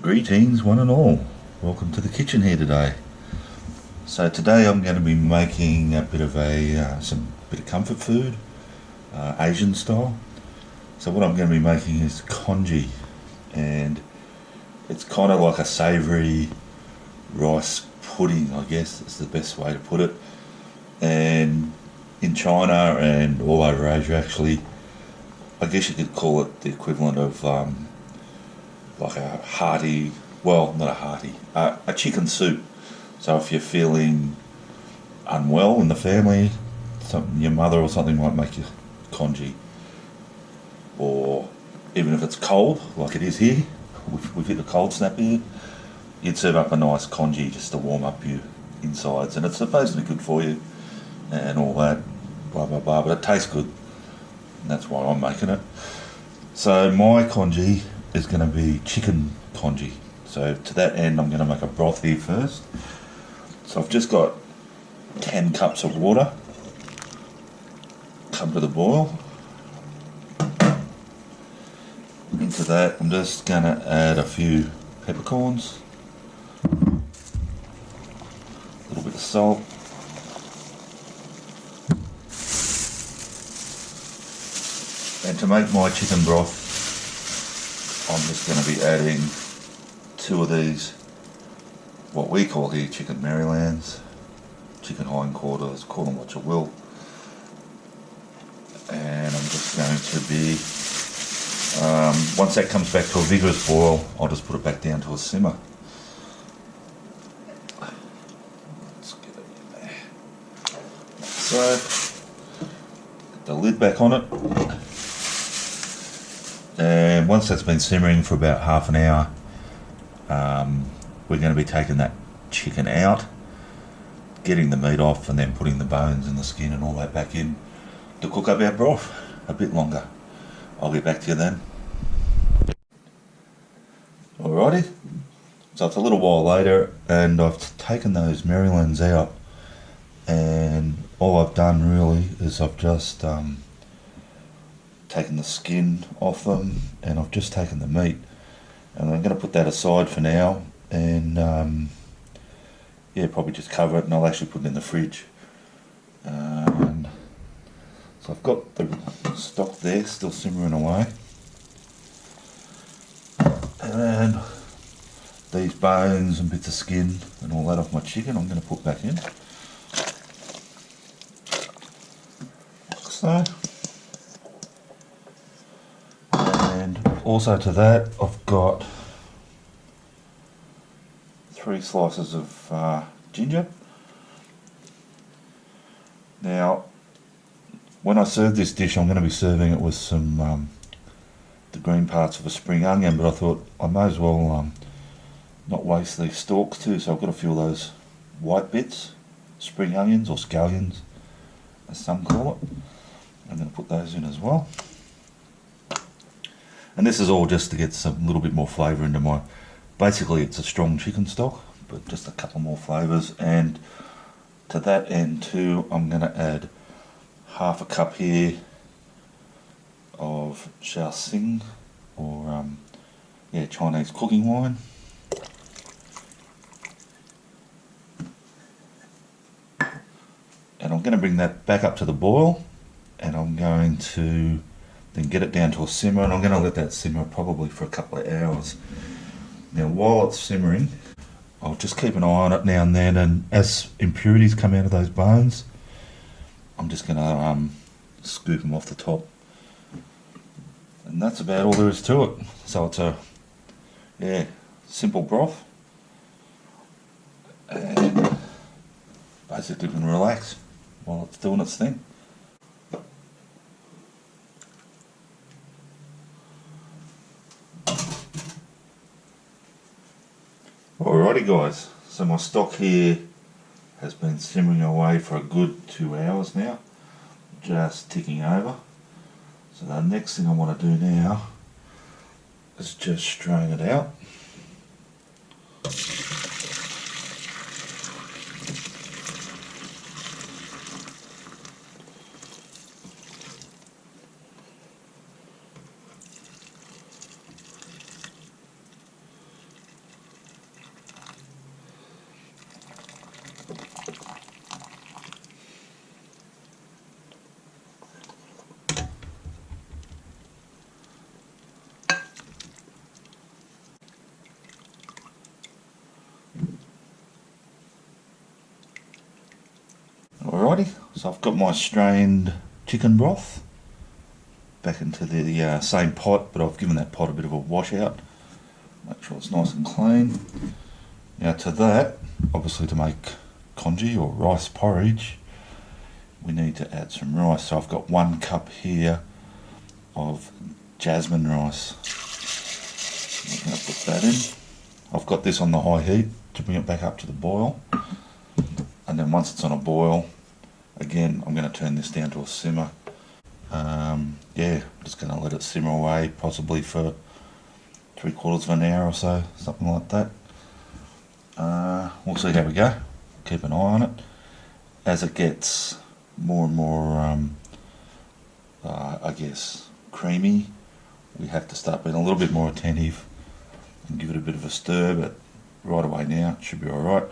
Greetings one and all, welcome to the kitchen here today. So today I'm going to be making a bit of bit of comfort food, Asian style. So what I'm going to be making is congee, and it's kind of like a savoury rice pudding, I guess is the best way to put it. And in China and all over Asia actually, I guess you could call it the equivalent of like a hearty, well, not a hearty, a chicken soup. So if you're feeling unwell in the family, your mother or something might make you congee. Or even if it's cold, like it is here, we've hit a cold snap here, you'd serve up a nice congee just to warm up your insides. And it's supposed to be good for you and all that, blah, blah, blah, but it tastes good. And that's why I'm making it. So my congee is going to be chicken congee. So to that end, I'm going to make a broth here first. So I've just got 10 cups of water come to the boil. Into that, I'm just going to add a few peppercorns, a little bit of salt, and to make my chicken broth, I'm just going to be adding 2 of these, what we call here chicken Marylands, chicken hindquarters, call them what you will. And I'm just going to be, once that comes back to a vigorous boil, I'll just put it back down to a simmer. Let's get it in there. So, get the lid back on it. And once that's been simmering for about half an hour, we're going to be taking that chicken out, getting the meat off, and then putting the bones and the skin and all that back in to cook up our broth a bit longer. I'll get back to you then. Alrighty, so it's a little while later and I've taken those Marylands out, and all I've done really is I've just taken the skin off them, and I've just taken the meat, and I'm going to put that aside for now, and yeah, probably just cover it, and I'll actually put it in the fridge. So I've got the stock there still simmering away, and these bones and bits of skin and all that off my chicken I'm going to put back in, like so. And also to that, I've got 3 slices of ginger. Now, when I serve this dish, I'm going to be serving it with some the green parts of a spring onion, but I thought I may as well not waste these stalks too, so I've got a few of those white bits, spring onions or scallions, as some call it. I'm going to put those in as well. And this is all just to get some little bit more flavour into my, basically it's a strong chicken stock, but just a couple more flavours. And to that end too, I'm going to add half a cup here of Shaoxing, or Chinese cooking wine. And I'm going to bring that back up to the boil, and I'm going to then get it down to a simmer, and I'm going to let that simmer probably for a couple of hours. Now while it's simmering, I'll just keep an eye on it now and then, and as impurities come out of those bones, I'm just going to scoop them off the top. And that's about all there is to it. So it's a, simple broth, and basically you can relax while it's doing its thing. Alrighty guys, so my stock here has been simmering away for a good 2 hours now, just ticking over. So the next thing I want to do now is just strain it out. Alrighty, so I've got my strained chicken broth back into the same pot, but I've given that pot a bit of a wash out. Make sure it's nice and clean. Now to that, obviously to make congee or rice porridge, we need to add some rice. So I've got 1 cup here of jasmine rice. I'm going to put that in. I've got this on the high heat to bring it back up to the boil. And then once it's on a boil, again, I'm going to turn this down to a simmer. Yeah, I'm just going to let it simmer away, possibly for 3/4 of an hour or so, something like that. We'll see how we go. Keep an eye on it. As it gets more and more, I guess, creamy, we have to start being a little bit more attentive and give it a bit of a stir, but right away now it should be alright.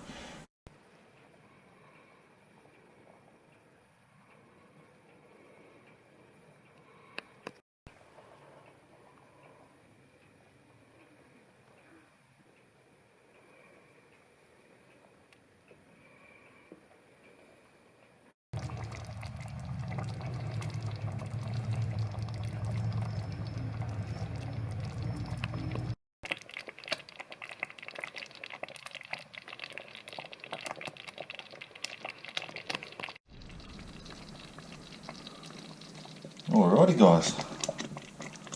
Alrighty guys,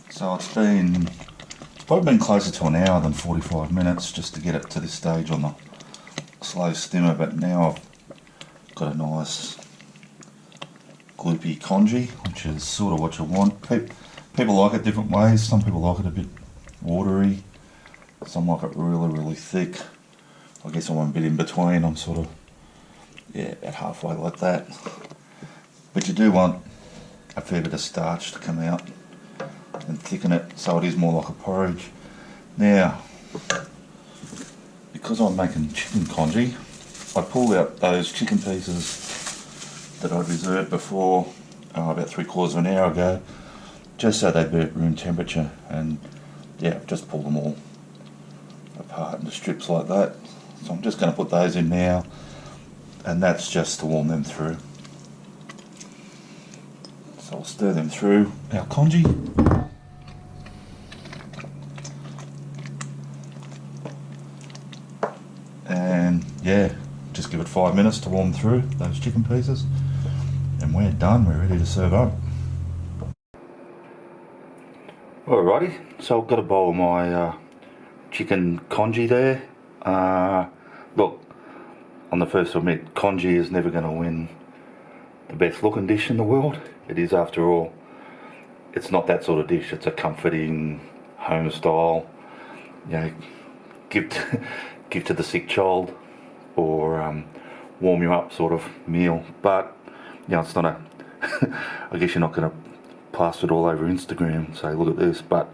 so it's probably been closer to an hour than 45 minutes just to get it to this stage on the slow simmer, but now I've got a nice gloopy congee, which is sort of what you want. People like it different ways. Some people like it a bit watery, some like it really thick. I guess I'm a bit in between. I'm sort of, yeah, about halfway like that. But you do want a fair bit of starch to come out and thicken it so it is more like a porridge. Now, because I'm making chicken congee, I pulled out those chicken pieces that I'd reserved before, about 3/4 of an hour ago, just so they'd be at room temperature, and yeah, I've just pulled them all apart into strips like that. So I'm just going to put those in now, and that's just to warm them through. So I'll stir them through our congee. And yeah, just give it 5 minutes to warm through those chicken pieces. And we're done, we're ready to serve up. Alrighty, so I've got a bowl of my chicken congee there. Look, on the first to admit, congee is never going to win the best looking dish in the world. It is, after all. It's not that sort of dish. It's a comforting, home style, you know, give to the sick child, or warm you up sort of meal. But you know, it's not a I guess you're not going to plaster it all over Instagram and say, look at this. But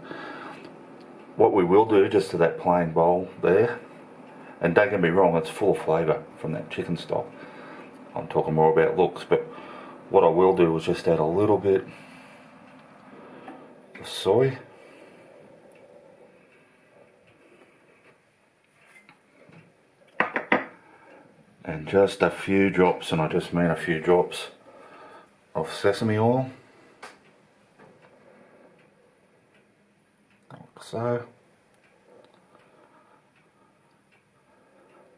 what we will do, just to that plain bowl there, and don't get me wrong, it's full of flavour from that chicken stock. I'm talking more about looks, but what I will do is just add a little bit of soy. And just a few drops, and I just mean a few drops, of sesame oil. Like so.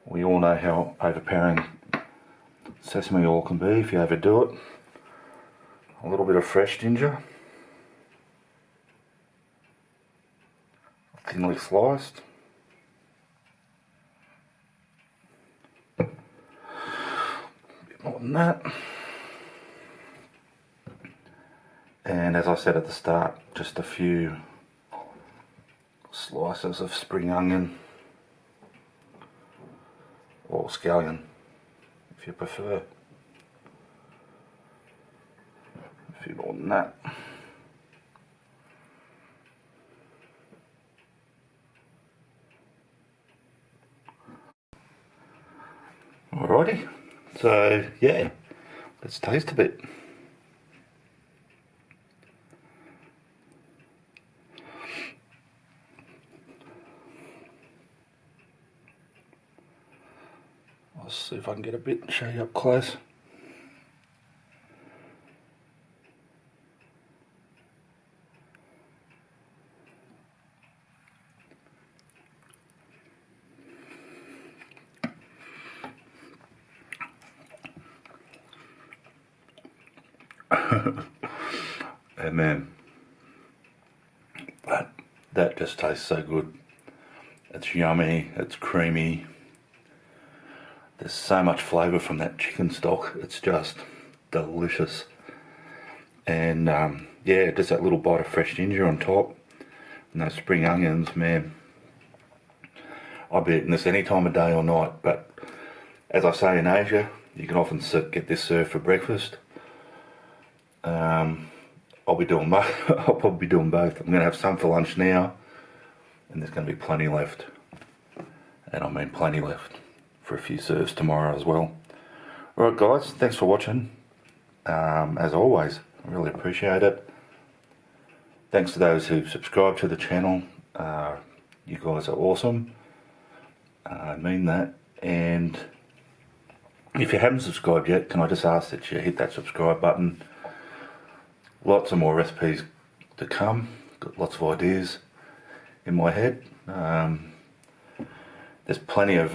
We all know how overpowering sesame oil can be if you overdo it. A little bit of fresh ginger, thinly sliced. A bit more than that. And as I said at the start, just a few slices of spring onion, or scallion if you prefer. A few more than that. Alrighty, so yeah, let's taste a bit. I'll see if I can get a bit, show you up close. And man, that just tastes so good. It's yummy, it's creamy. There's so much flavour from that chicken stock. It's just delicious. And yeah, just that little bite of fresh ginger on top. And those spring onions, man. I'll be eating this any time of day or night. But as I say, in Asia, you can often get this served for breakfast. I'll be doing both. I'll probably be doing both. I'm going to have some for lunch now, and there's going to be plenty left. And I mean plenty left for a few serves tomorrow as well. Alright guys, thanks for watching. As always, I really appreciate it. Thanks to those who've subscribed to the channel. You guys are awesome. I mean that. And if you haven't subscribed yet, can I just ask that you hit that subscribe button. Lots of more recipes to come. Got lots of ideas in my head. There's plenty of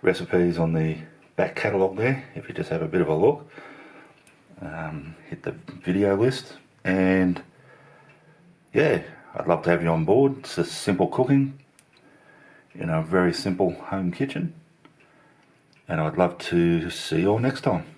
recipes on the back catalogue there if you just have a bit of a look. Hit the video list, and yeah, I'd love to have you on board. It's just simple cooking in a very simple home kitchen, and I'd love to see you all next time.